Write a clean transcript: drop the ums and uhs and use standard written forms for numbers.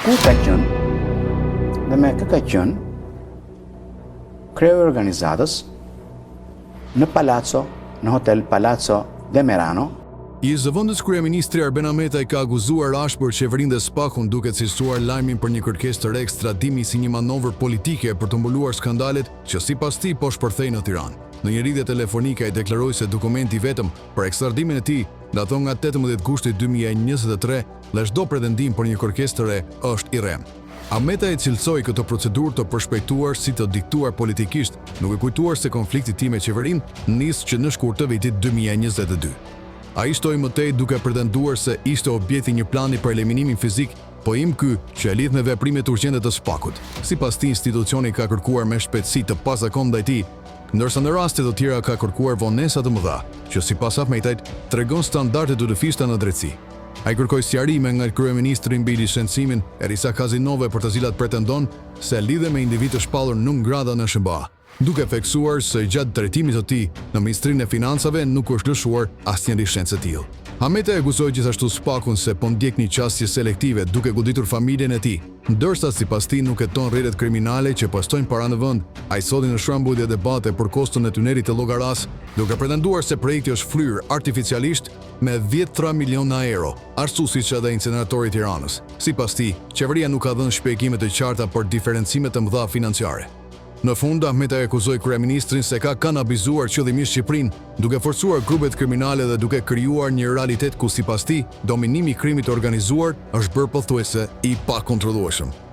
Ku ka qenë dhe me kë ka qenë kreu i organizatës në Palazzo, në Hotel Palazzo de Merano. I zëvendës kryeministri Arben Ahmetaj ka akuzuar ashpër qeverinë dhe SPAK-un duke cilësuar lajmin për një kërkesë të re ekstradimi si një manovër politike për të mbuluar skandalet që sipas tij po shpërthejnë në Tiranë. Në një lidhje telefonike ai deklaroi se dokumenti vetëm për ekstradimin e tij daton nga 18 gushti 2023 dhe çdo pretendim për një kërkesë të re është i rrem. Ahmetaj e cilësoi këtë procedurë të përshpejtuar si të diktuar politikisht, duke kujtuar se konflikti i tij me qeverinë nis që në shkurt të vitit 2022. Ai shtoi mëtej duke pretenduar se ishte objekti një plani për eliminimin fizik, po ky që e lidh me veprimet urgjente të SPAK-ut. Sipas tij, institucioni ka kërkuar me shpejtësi të pazakontë ndaj tij, ndërsa në raste të tjera ka kërkuar vonesa të mëdha, që sipas Ahmetajt tregon standarde të rëfishta në drejtësi. Ai kërkoi sqarime nga kryeministri mbi licencimin e disa kazinove për të cilat pretendon se lidhe me individ të shpallur non grata në SBA, duke theksuar se gjatë drejtimit të tij në Ministrinë e Financave nuk është lëshuar asnjë licencë e tillë. Ahmetaj akuzoi gjithashtu SPAK-un se po ndjek një qasje selektive duke goditur familjen e tij, ndërsa sipas tij nuk heton rrjetet kriminale që postojnë para në vend. Ai soli në shtrembujtje debate për koston e tunelit të Llogaras, duke pretenduar se projekti është fryrë artificialisht me 10 miliona euro, ashtu siç edhe incineratori i Tiranës. Sipas tij, qeveria nuk ka dhënë shpjegime të qarta për diferencime të mëdha financiare. Në fund, Ahmetaj akuzoi kryeministrin se ka kanabizuar qëllimisht Shqipërinë, duke forcuar grupet kriminale dhe duke krijuar një realitet ku sipas tij, dominimi i krimit të organizuar është bërë pothuajse i pakontrollueshëm.